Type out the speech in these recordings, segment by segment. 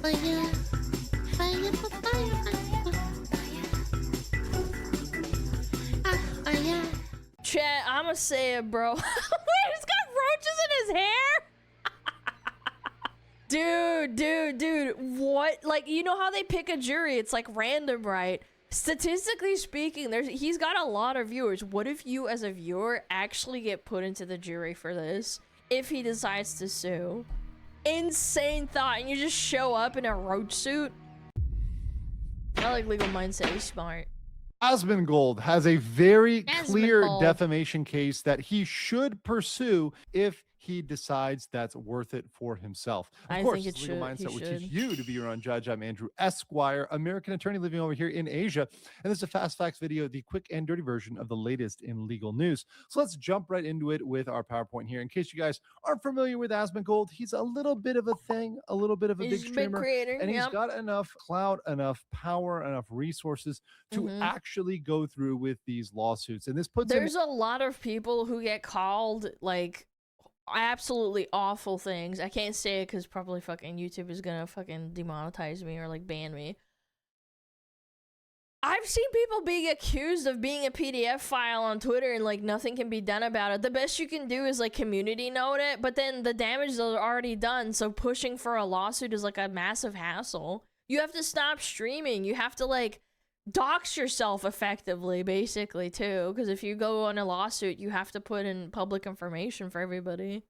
Fire, fire, fire. Chat, I'ma say it, bro. Wait, he's got roaches in his hair? Dude, what? Like, you know how they pick a jury? It's like random, right? Statistically speaking, he's got a lot of viewers. What if you, as a viewer, actually get put into the jury for this? If he decides to sue? Insane thought, and you just show up in a roach suit? I like legal mindset, he's smart. Asmongold has a very clear Asmongold. defamation case that he should pursue if he decides that's worth it for himself. Of course, think it Legal should. Mindset He would should. teach you to be your own judge. I'm Andrew Esquire, American attorney living over here in Asia. And this is a Fast Facts video, the quick and dirty version of the latest in legal news. So let's jump right into it with our PowerPoint here. In case you guys aren't familiar with Asmongold, he's a little bit of a thing, a little bit of a He's big a big streamer. creator, And he's yep. got enough clout, enough power, enough resources to actually go through with these lawsuits. And this puts There's a lot of people who get called, like, absolutely awful things. I can't say it because probably fucking YouTube is gonna fucking demonetize me or, like, ban me. I've seen people being accused of being a PDF file on Twitter and, like, nothing can be done about it. The best you can do is, like, community note it, but then the damage is already done, so pushing for a lawsuit is, like, a massive hassle. You have to stop streaming. You have to, like, dox yourself effectively, basically, too, because if you go on a lawsuit, you have to put in public information for everybody.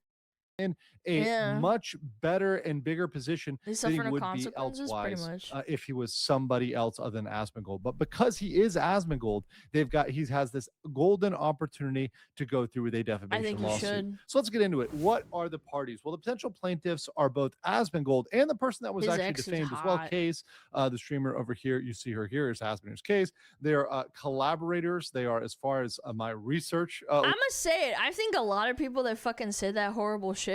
in a much better and bigger position They than he suffer no would be consequences, pretty elsewise much. if he was somebody else other than Asmongold. But because he is Asmongold, he has this golden opportunity to go through with a defamation lawsuit. Should. So let's get into it. What are the parties? Well, the potential plaintiffs are both Asmongold and the person that was His actually ex is defamed as well. hot. Case, the streamer over here, you see her here is Asmon's case. They are collaborators. They are, as far as my research. I'm gonna say it. I think a lot of people that fucking said that horrible shit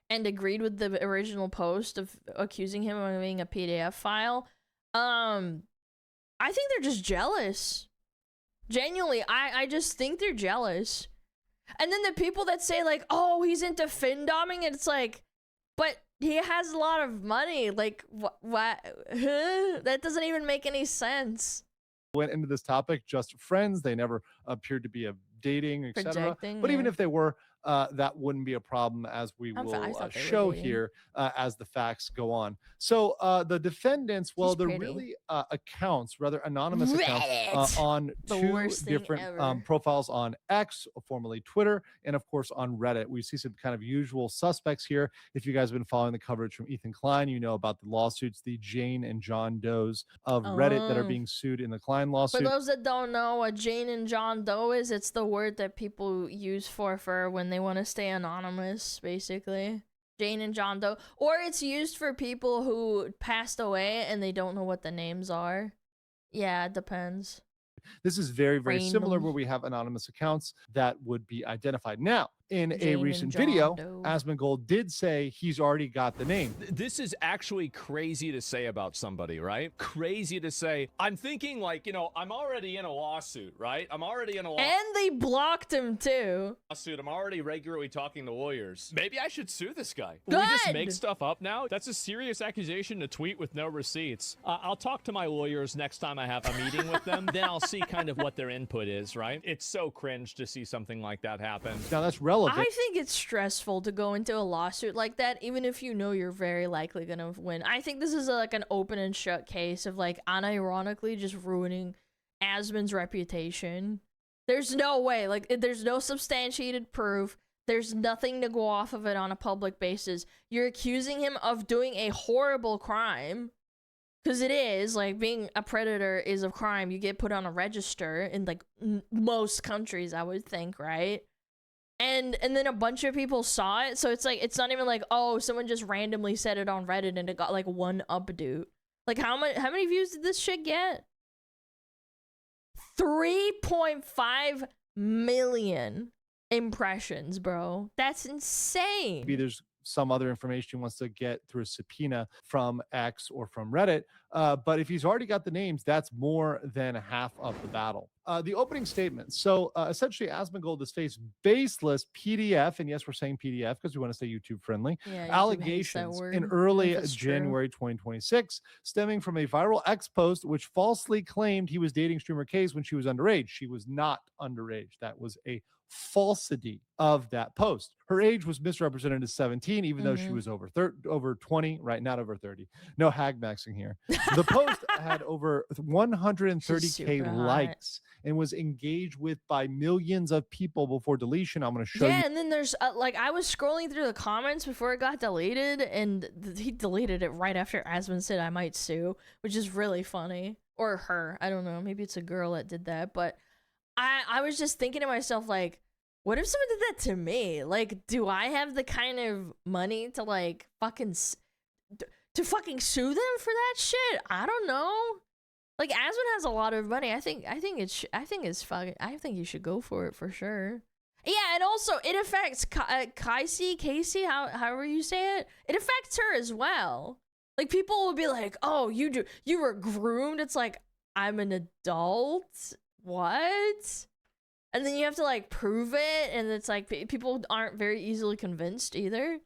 and agreed with the original post of accusing him of being a PDF file, I think they're just jealous. Genuinely, I just think they're jealous. And then the people that say, like, oh, he's into findoming, it's like, but he has a lot of money. Like, what? That doesn't even make any sense. Went into this topic just friends. They never appeared to be a dating, etc. Projecting, But even yeah. if they were, that wouldn't be a problem, as we I will thought they were show dating. here as the facts go on. So the defendants, well, He's they're pretty. really accounts, rather anonymous accounts Reddit! on The two worst thing different ever. profiles on X, formerly Twitter, and of course on Reddit. We see some kind of usual suspects here. If you guys have been following the coverage from Ethan Klein, you know about the lawsuits, the Jane and John Does of Reddit that are Oh. being sued in the Klein For lawsuit. those that don't know what Jane and John Doe is, it's the word that people use for when they want to stay anonymous, basically. Jane and John Doe. Or it's used for people who passed away and they don't know what the names are. Yeah, it depends. This is very, very similar, Random. where we have anonymous accounts that would be identified. Now, in Jane a and recent John video, Doe. Asmongold did say he's already got the name. This is actually crazy to say about somebody, right? Crazy to say. I'm thinking, like, you know, I'm already in a lawsuit, right? I'm already in a And they blocked him too. lawsuit. I'm already regularly talking to lawyers. Maybe I should sue this guy. Will we just make Good! stuff up now? That's a serious accusation to tweet with no receipts. I'll talk to my lawyers next time I have a meeting with them. Then I'll see kind of what their input is, right? It's so cringe to see something like that happen. Now, that's relevant. I think it's stressful to go into a lawsuit like that, even if you know you're very likely gonna win. I think this is like an open and shut case of, like, unironically just ruining Asmon's reputation. There's no way, like, there's no substantiated proof. There's nothing to go off of it on a public basis. You're accusing him of doing a horrible crime. Because it is, like, being a predator is a crime. You get put on a register in, like, most countries, I would think, right? And then a bunch of people saw it, so it's like, it's not even like, oh, someone just randomly said it on Reddit and it got, like, one update. Like, how many views did this shit get? 3.5 million impressions, bro. That's insane. Maybe there's some other information he wants to get through a subpoena from X or from Reddit. But if he's already got the names, that's more than half of the battle. The opening statement. So essentially, Asmongold has faced baseless PDF, and yes, we're saying PDF because we want to stay YouTube friendly, Yeah, YouTube hates that allegations word, in even early if it's true. January 2026, stemming from a viral X post which falsely claimed he was dating streamer K's when she was underage. She was not underage. That was a falsity of that post. Her age was misrepresented as 17, even though she was over 20, right? Not over 30. No hag maxing here. The post had over 130K super hot. likes and was engaged with by millions of people before deletion. I'm going to show you. Yeah, and then there's like I was scrolling through the comments before it got deleted, and he deleted it right after Asmon said I might sue, which is really funny. Or her, I don't know. Maybe it's a girl that did that, but I was just thinking to myself, like, what if someone did that to me? Like, do I have the kind of money to like fucking fucking sue them for that shit? I don't know. Like, Asmon has a lot of money. I think you should go for it for sure. Yeah, and also it affects Casey, however you say it. It affects her as well. Like, people will be like, "Oh, you were groomed." It's like, I'm an adult. What? And then you have to like prove it, and it's like people aren't very easily convinced either.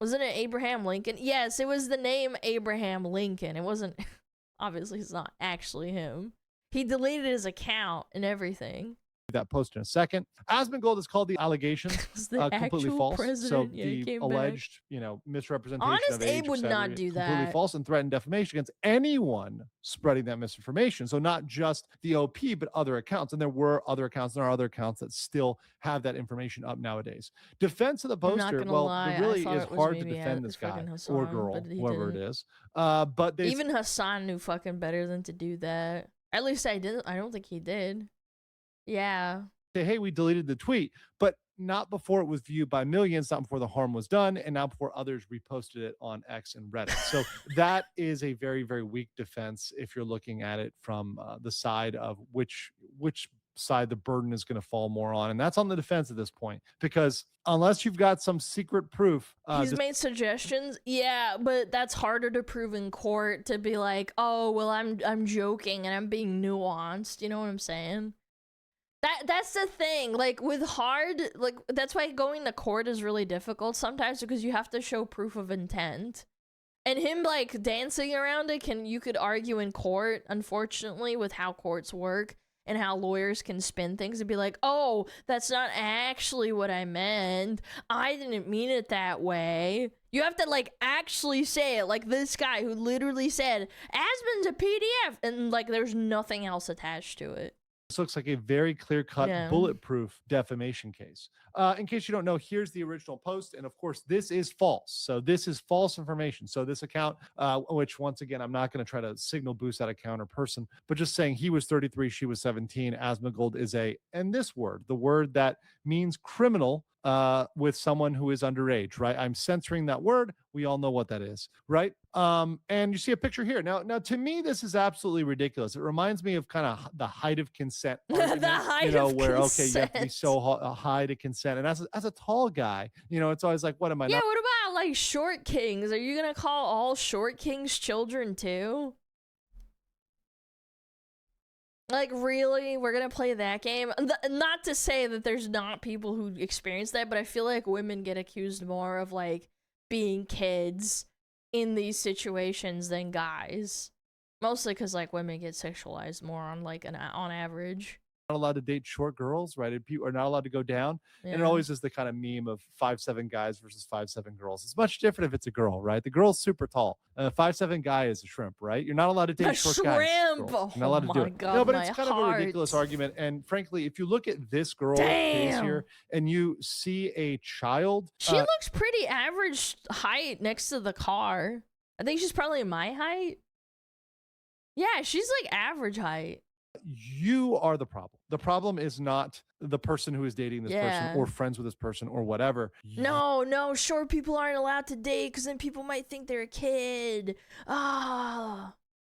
Wasn't it Abraham Lincoln? Yes, it was the name Abraham Lincoln. It wasn't. Obviously, it's not actually him. He deleted his account and everything. That post in a second. Asmongold has called the allegations completely false. So the alleged, misrepresentation Honest of age, Abe would not do that. Completely false, and threatened defamation against anyone spreading that misinformation. So not just the OP, but other accounts. And there were other accounts. There are other accounts that still have that information up nowadays. Defense of the poster. Well, it really is hard to defend this guy Hassan, or girl, whoever it is. But even Hassan knew fucking better than to do that. At least I didn't. I don't think he did. Yeah. Say, hey, we deleted the tweet, but not before it was viewed by millions, not before the harm was done, and not before others reposted it on X and Reddit. So that is a very, very weak defense if you're looking at it from the side of which side the burden is going to fall more on. And that's on the defense at this point, because unless you've got some secret proof. He's made suggestions. Yeah, but that's harder to prove in court, to be like, oh, well, I'm joking and I'm being nuanced. You know what I'm saying? That's the thing, like that's why going to court is really difficult sometimes, because you have to show proof of intent. And him like dancing around it, you could argue in court, unfortunately, with how courts work and how lawyers can spin things and be like, oh, that's not actually what I meant. I didn't mean it that way. You have to like actually say it, like this guy who literally said, Asmon's a PDF, and like there's nothing else attached to it. This looks like a very clear-cut, bulletproof defamation case. In case you don't know, here's the original post, and of course, this is false. So this is false information. So this account, which once again, I'm not going to try to signal boost that account or person, but just saying he was 33, she was 17. Asmongold is and this word, the word that means criminal, with someone who is underage, right? I'm censoring that word. We all know what that is, right? And you see a picture here. Now, to me, this is absolutely ridiculous. It reminds me of kind of the height of consent argument, the height of where consent. Okay, you have to be so high to consent. And as a tall guy, it's always like, what am I? Yeah, what about like short kings? Are you gonna call all short kings children too? Like, really? We're gonna play that game? Not to say that there's not people who experience that, but I feel like women get accused more of, like, being kids in these situations than guys. Mostly because, like, women get sexualized more on, like, on average. Not allowed to date short girls, right? And people are not allowed to go down. Yeah. And it always is the kind of meme of 5'7" guys versus 5'7" girls. It's much different if it's a girl, right? The girl's super tall. 5'7" guy is a shrimp, right? You're not allowed to date short guys. Shrimp! You're not allowed to do it. God, no, but it's kind of a ridiculous argument. And frankly, if you look at this girl case here and you see a child, she looks pretty average height next to the car. I think she's probably my height. Yeah, she's like average height. You are the problem. The problem is not the person who is dating this person or friends with this person or whatever. No, short people aren't allowed to date because then people might think they're a kid.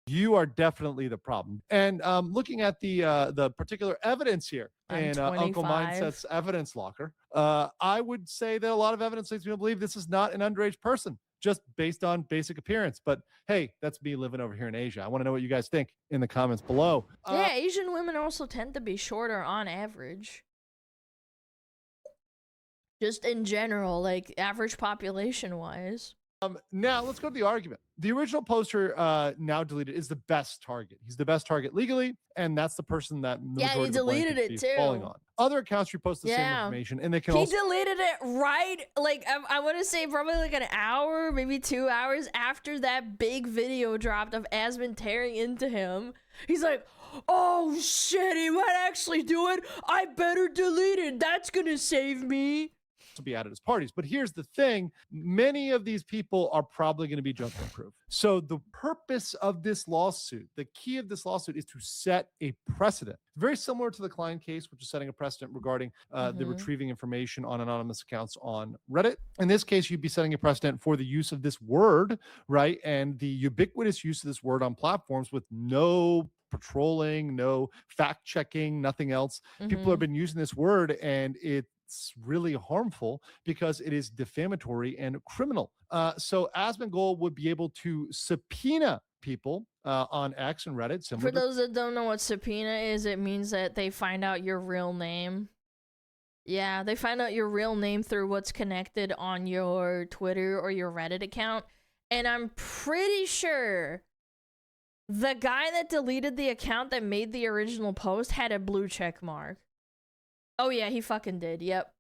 You are definitely the problem. And looking at the particular evidence here in Uncle Mindset's evidence locker, I would say that a lot of evidence leads me to believe this is not an underage person. just based on basic appearance. But hey, that's me living over here in Asia. I want to know what you guys think in the comments below. Yeah, Asian women also tend to be shorter on average. Just in general, like average population wise. Now let's go to the argument. The original poster, now deleted, is the best target. He's the best target legally, and that's the person that the Yeah, he majority of the blame deleted could it be falling too. on. Other accounts repost the same Yeah. information, and they can He also deleted it right, like, I want to say probably like an hour, maybe 2 hours after that big video dropped of Asmon tearing into him. He's like, oh shit, he might actually do it. I better delete it. That's gonna save me. to be added as parties. But here's the thing, many of these people are probably going to be judgment proof. So the purpose of this lawsuit, the key of this lawsuit, is to set a precedent. Very similar to the Klein case, which is setting a precedent regarding the retrieving information on anonymous accounts on Reddit. In this case, you'd be setting a precedent for the use of this word, right? And the ubiquitous use of this word on platforms with no patrolling, no fact checking, nothing else. People have been using this word, and it's really harmful because it is defamatory and criminal. So Asmongold would be able to subpoena people on X and Reddit. For those that don't know what subpoena is, it means that they find out your real name. Yeah, they find out your real name through what's connected on your Twitter or your Reddit account. And I'm pretty sure the guy that deleted the account that made the original post had a blue check mark. Oh yeah, he fucking did. Yep.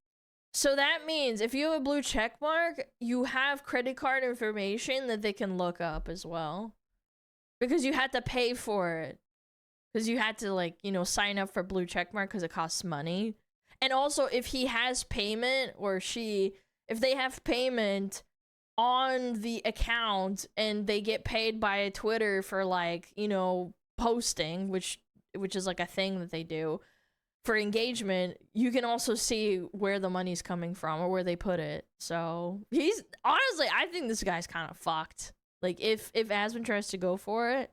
So that means if you have a blue check mark, you have credit card information that they can look up as well. Because you had to pay for it. Because you had to, like, you know, sign up for blue check mark because it costs money. And also, if he has payment or she, if they have payment on the account and they get paid by Twitter for, like, you know, posting, which is like a thing that they do for engagement, you can also see where the money's coming from or where they put it. So he's honestly, I think this guy's kind of fucked. Like if Asmon tries to go for it,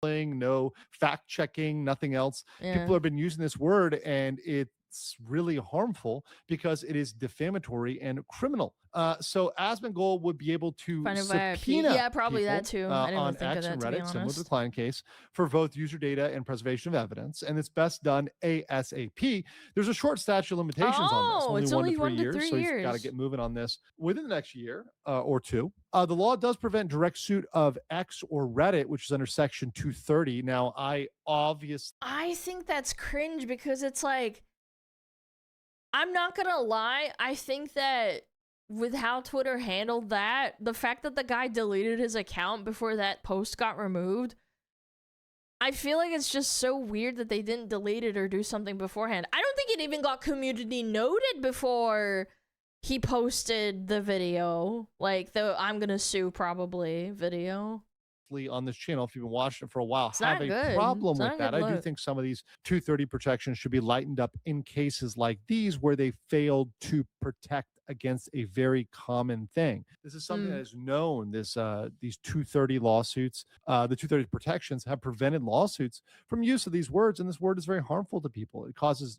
no fact checking, nothing else. yeah. People have been using this word, and it's really harmful because it is defamatory and criminal. So Asmongold would be able to Find it via subpoena yeah, probably people, that too. I didn't on even think X of and that, to be Reddit, similar to the honest. Klein case, for both user data and preservation of evidence, and it's best done ASAP. There's a short statute of limitations on this, it's only only 1 to 3 1 to years, 3 so he's got to years. get moving on this within the next year or two. The law does prevent direct suit of X or Reddit, which is under Section 230. Now, I think that's cringe because it's like, I'm not gonna lie, I think that with how Twitter handled that, the fact that the guy deleted his account before that post got removed, I feel like it's just so weird that they didn't delete it or do something beforehand. I don't think it even got community noted before he posted the video, like the I'm gonna sue probably video. on this channel, if you've been watching it for a while, It's have not a good. problem It's with not a that. good I do look. think some of these 230 protections should be lightened up in cases like these where they failed to protect against a very common thing. This is something that is known. These 230 lawsuits, the 230 protections have prevented lawsuits from use of these words, and this word is very harmful to people. It causes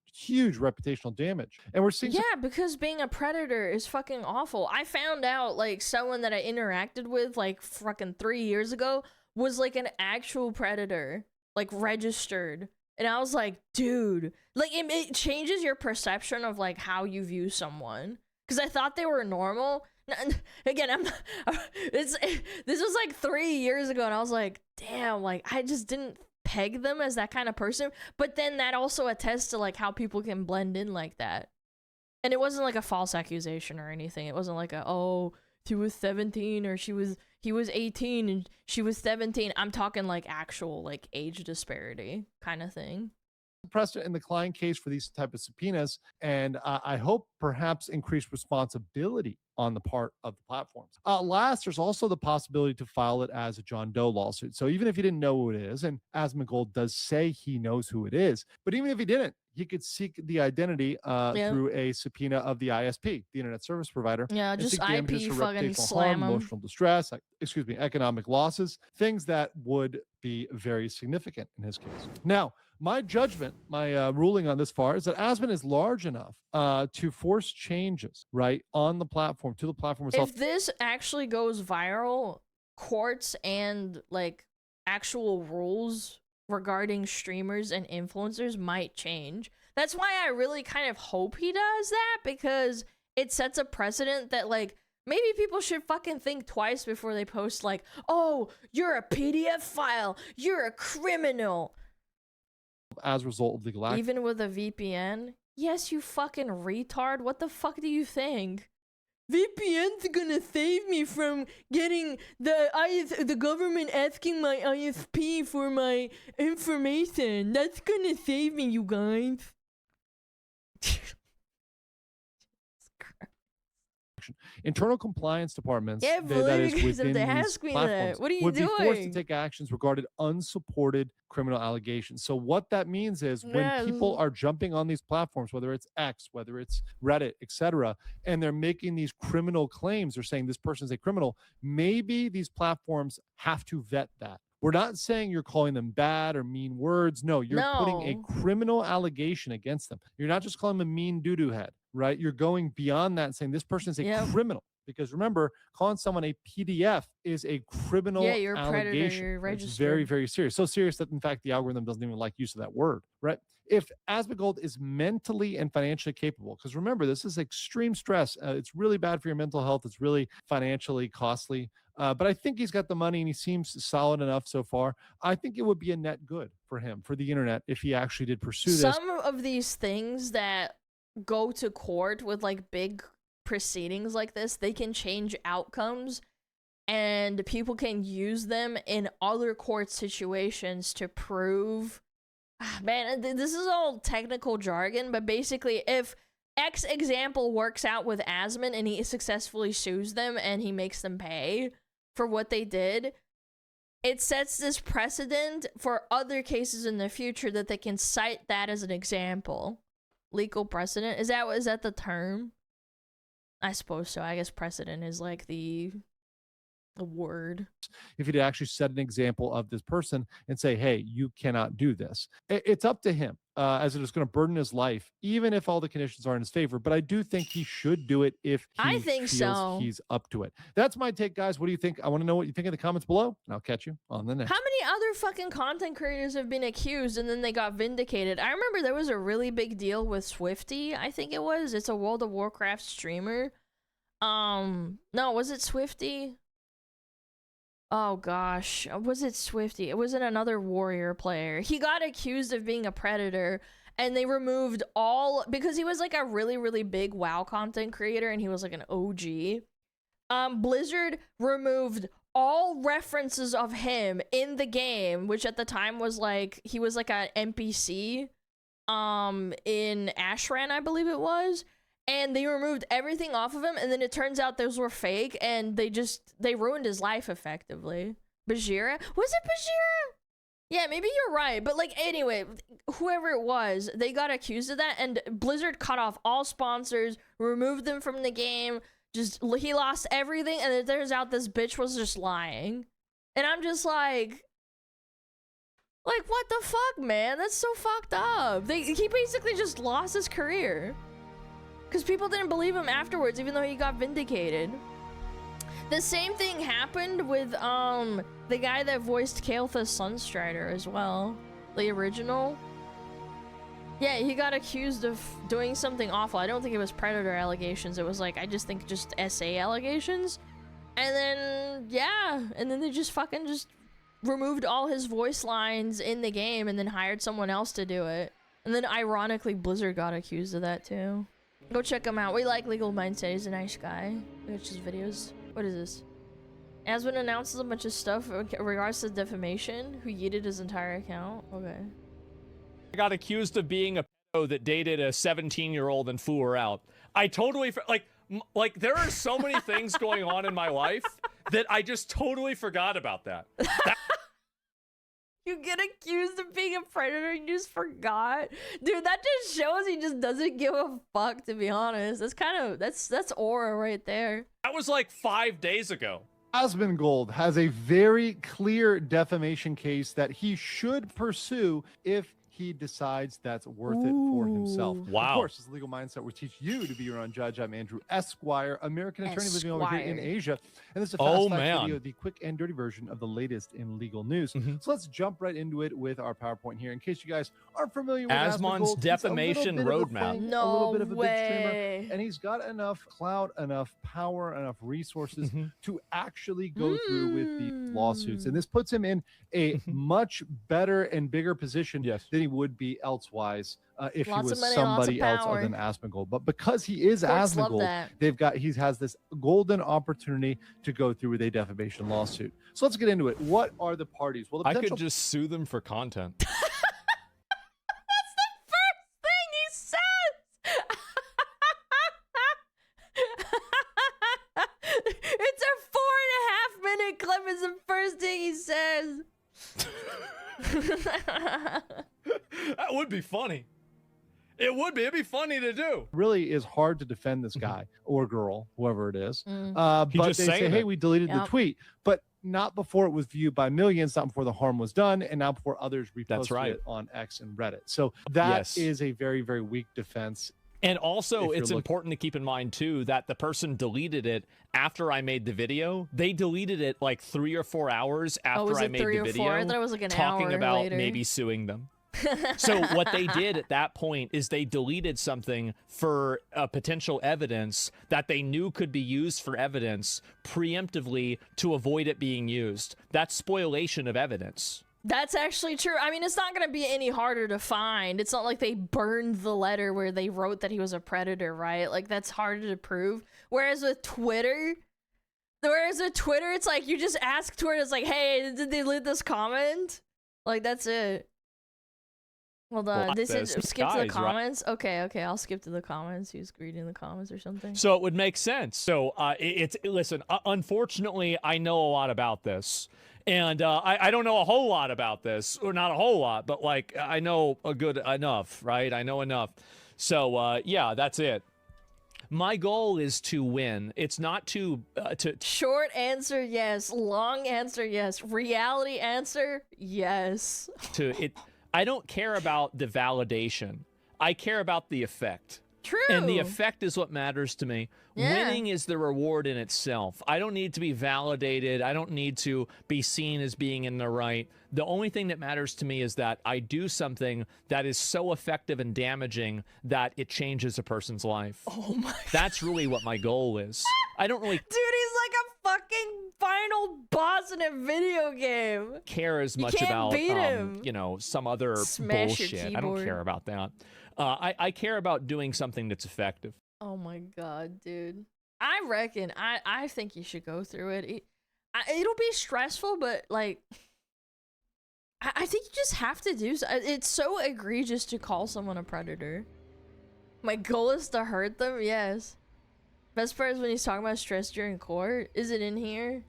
huge reputational damage, and we're seeing because being a predator is fucking awful. I found out, like, someone that I interacted with like fucking 3 years ago was like an actual predator, like registered, and I was like, dude, like it changes your perception of like how you view someone, because I thought they were normal. Again, this was like 3 years ago, and I was like, damn, like I just didn't peg them as that kind of person. But then that also attests to like how people can blend in like that. And it wasn't like a false accusation or anything. It wasn't like he was 17 or he was 18 and she was 17. I'm talking like actual like age disparity kind of thing. precedent in the Klein case for these type of subpoenas, and I hope perhaps increased responsibility on the part of the platforms. Last, there's also the possibility to file it as a John Doe lawsuit. So even if you didn't know who it is, and Asmongold does say he knows who it is, but even if he didn't, he could seek the identity through a subpoena of the ISP, the internet service provider. Yeah, just IP fucking slam him. Emotional distress, economic losses, things that would be very significant in his case. Now, my judgment, my ruling on this far is that Asmon is large enough to force force changes, right, on the platform, to the platform itself. If this actually goes viral, courts and like actual rules regarding streamers and influencers might change. That's why I really kind of hope he does that, because it sets a precedent that like maybe people should fucking think twice before they post like, oh, you're a PDF file, you're a criminal. As a result of legal action. Even with a VPN? Yes, you fucking retard. What the fuck do you think? VPN's gonna save me from getting the government asking my ISP for my information. That's gonna save me, you guys. Internal compliance departments Yeah, that is within they these ask me platforms that. What are you would be forced to doing? take actions regarding unsupported criminal allegations. So what that means is when people Yes. are jumping on these platforms, whether it's X, whether it's Reddit, etc., and they're making these criminal claims, they're saying this person is a criminal, maybe these platforms have to vet that. We're not saying you're calling them bad or mean words. No, you're putting a No. criminal allegation against them. You're not just calling them a mean doo-doo head, right? You're going beyond that and saying this person is a Yep. criminal. Because remember, calling someone a PDF is a criminal Yeah, you're a predator, allegation. you're It's very, registered. very serious. So serious that, in fact, the algorithm doesn't even like use of that word, right? If Asmongold is mentally and financially capable, because remember, this is extreme stress. It's really bad for your mental health. It's really financially costly. But I think he's got the money and he seems solid enough so far. I think it would be a net good for him, for the internet, if he actually did pursue this. Some of these things that go to court with like big proceedings like this, they can change outcomes and people can use them in other court situations to prove man, this is all technical jargon, but basically if X example works out with Asmon and he successfully sues them and he makes them pay for what they did, it sets this precedent for other cases in the future that they can cite that as an example. Legal precedent, is that the term? I suppose so. I guess precedent is like the word. If he'd actually set an example of this person and say, hey, you cannot do this. It's up to him, as it is going to burden his life, even if all the conditions are in his favor. But I do think he should do it if he I think feels so. he's up to it. That's my take, guys. What do you think? I want to know what you think in the comments below, and I'll catch you on the next. How many other fucking content creators have been accused and then they got vindicated? I remember there was a really big deal with Swifty, I think it was. It's a World of Warcraft streamer. No, was it Swifty? Oh gosh, was it Swifty? It wasn't another warrior player. He got accused of being a predator and they removed all, because he was like a really, really big WoW content creator and he was like an OG. Blizzard removed all references of him in the game, which at the time was like, he was like an NPC in Ashran, I believe it was. And they removed everything off of him, and then it turns out those were fake, and they ruined his life effectively. Bajira? Was it Bajira? Yeah, maybe you're right, but like, anyway, whoever it was, they got accused of that, and Blizzard cut off all sponsors, removed them from the game, he lost everything, and it turns out this bitch was just lying. And I'm just like, what the fuck, man? That's so fucked up. He basically just lost his career. Because people didn't believe him afterwards, even though he got vindicated. The same thing happened with the guy that voiced Kael'thas Sunstrider as well. The original. Yeah, he got accused of doing something awful. I don't think it was predator allegations. It was like, I just think just SA allegations. And then, yeah. And then they just fucking just removed all his voice lines in the game and then hired someone else to do it. And then ironically, Blizzard got accused of that too. Go check him out. We like Legal Mindset. He's a nice guy. Watch his videos. What is this? Asmon announces a bunch of stuff in regards to defamation. Who yeeted his entire account? Okay. I got accused of being a pedo that dated a 17-year-old and flew her out. I totally like there are so many things going on in my life that I just totally forgot about that. You get accused of being a predator and you just forgot? Dude, that just shows he just doesn't give a fuck, to be honest. That's kind of, that's aura right there. That was like 5 days ago. Asmongold has a very clear defamation case that he should pursue if he decides that's worth it for himself. Wow. Of course, his legal mindset will teach you to be your own judge. I'm Andrew Esquire, American attorney living over here in Asia. And this is a fast fact video, the quick and dirty version of the latest in legal news. So let's jump right into it with our PowerPoint here. In case you guys aren't familiar with Asmon's Asmongold, defamation he's a little bit of a roadmap. thing, No a little bit of a big way. streamer, and he's got enough clout, enough power, enough resources to actually go through with the lawsuits. And this puts him in a much better and bigger position than he would be elsewise if Lots he of was money, somebody lots of else other than power. Asmongold. But because he is Courts love Asmongold, that. he has this golden opportunity to go through with a defamation lawsuit. So let's get into it. What are the parties? Well, the I potential could just sue them for content. That's the first thing he says. It's a 4.5-minute clip. It's the first thing he says. That would be funny. It would be. It'd be funny to do. really is hard to defend this guy or girl, whoever it is. But just they say, saying hey, it. we deleted the Yep. tweet, but not before it was viewed by millions, not before the harm was done, and not before others reposted That's right. it on X and Reddit. So that Yes. is a very, very weak defense. And also, If you're it's important to keep in mind, too, that the person deleted it after I made the video. They deleted it like 3 or 4 hours after was I it made 3 the or video. 4? I thought it was like an talking hour about later. maybe suing them. So what they did at that point is they deleted something for potential evidence that they knew could be used for evidence preemptively to avoid it being used. That's spoliation of evidence. That's actually true. I mean, it's not going to be any harder to find. It's not like they burned the letter where they wrote that he was a predator, right? Like, that's harder to prove. Whereas with Twitter, it's like you just ask Twitter, it's like, hey, did they delete this comment? Like, that's it. Hold on. Well, This is there's skip to the guys, right? comments. Okay, I'll skip to the comments. He was reading the comments or something. So it would make sense. So listen, unfortunately, I know a lot about this. And I don't know a whole lot about this, or not a whole lot, but like I know a good enough, right? I know enough. So yeah, that's it. My goal is to win. It's not to Short answer, yes. Long answer, yes. Reality answer, yes. I don't care about the validation. I care about the effect. True. And the effect is what matters to me. Yeah. Winning is the reward in itself. I don't need to be validated. I don't need to be seen as being in the right. The only thing that matters to me is that I do something that is so effective and damaging that it changes a person's life. Oh my That's really what my goal is. I don't really Dude, he's like a fucking final boss in a video game. care as much can't about beat him. some other Smash your bullshit. I don't keyboard. care about that. I care about doing something that's effective. Oh my god, dude. I reckon, I think you should go through it. It'll be stressful, but like, I think you just have to do so. It's so egregious to call someone a predator. My goal is to hurt them, yes. Best part is when he's talking about stress during court. Is it in here?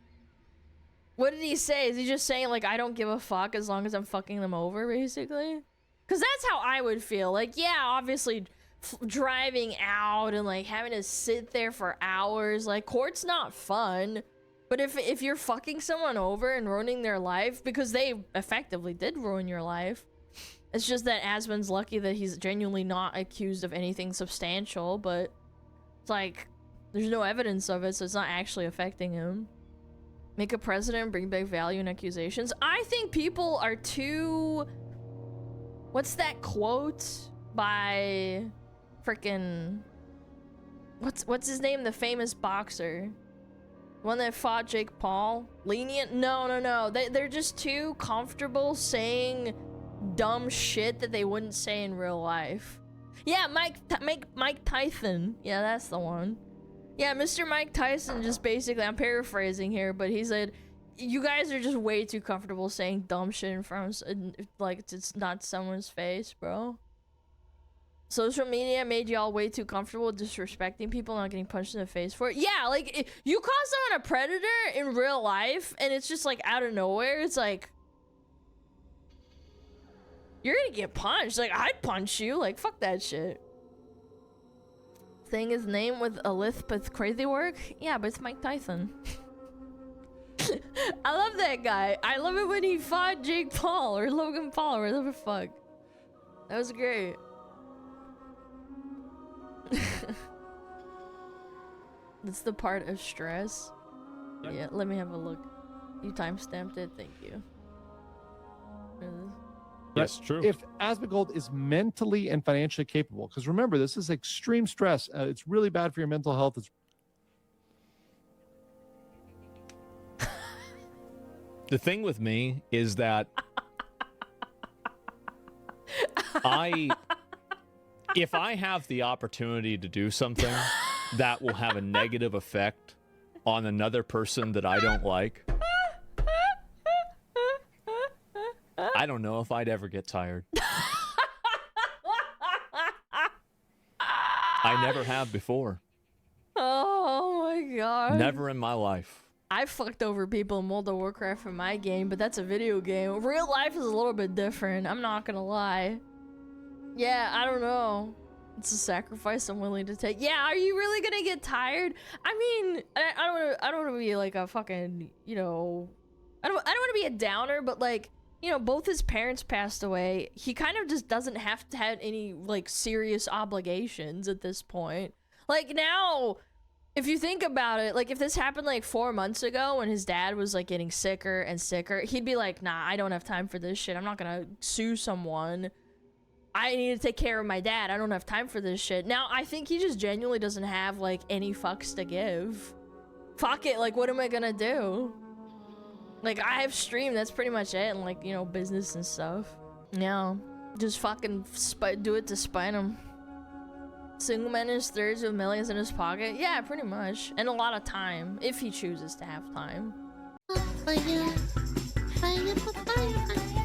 What did he say? Is he just saying, like, I don't give a fuck as long as I'm fucking them over, basically? Because that's how I would feel. Like, yeah, obviously, driving out and, like, having to sit there for hours. Like, court's not fun. But if you're fucking someone over and ruining their life, because they effectively did ruin your life. It's just that Asmon's lucky that he's genuinely not accused of anything substantial, but it's like, there's no evidence of it, so it's not actually affecting him. Make a precedent, bring back value and accusations. I think people are too... What's that quote by frickin'... What's his name? The famous boxer. One that fought Jake Paul? Lenient? No. They're just too comfortable saying dumb shit that they wouldn't say in real life. Yeah, Mike Tyson. Yeah, that's the one. Yeah, Mr. Mike Tyson just basically, I'm paraphrasing here, but he said, you guys are just way too comfortable saying dumb shit in front of, like, it's not someone's face, bro. Social media made y'all way too comfortable disrespecting people, not getting punched in the face for it. Yeah, like, you call someone a predator in real life, and it's just, like, out of nowhere. It's like, you're gonna get punched. Like, I'd punch you. Like, fuck that shit. Saying his name with a lisp with crazy work? Yeah, but it's Mike Tyson. I love that guy. I love it when he fought Jake Paul or Logan Paul or whatever the fuck. That was great. That's the part of stress. Yeah, let me have a look. You timestamped it, thank you. Yes, true. If Asmongold is mentally and financially capable, because remember, this is extreme stress. It's really bad for your mental health. It's The thing with me is that if I have the opportunity to do something that will have a negative effect on another person that I don't like, I don't know if I'd ever get tired. I never have before. Oh my god. Never in my life. I fucked over people in World of Warcraft in my game, but that's a video game. Real life is a little bit different, I'm not gonna lie. Yeah, I don't know. It's a sacrifice I'm willing to take. Yeah, are you really gonna get tired? I mean, I don't want to be like a fucking, you know, I don't want to be a downer, but like, you know, both his parents passed away. He kind of just doesn't have to have any like serious obligations at this point. Like now, if you think about it, like if this happened like 4 months ago when his dad was like getting sicker and sicker, he'd be like, nah, I don't have time for this shit. I'm not gonna sue someone. I need to take care of my dad. I don't have time for this shit. Now, I think he just genuinely doesn't have like any fucks to give. Fuck it, like what am I gonna do? Like I have stream, that's pretty much it, and like, you know, business and stuff. Yeah, just fucking do it to spite him. Single man in his thirds with millions in his pocket? Yeah, pretty much. And a lot of time, if he chooses to have time. Fire, fire, fire, fire.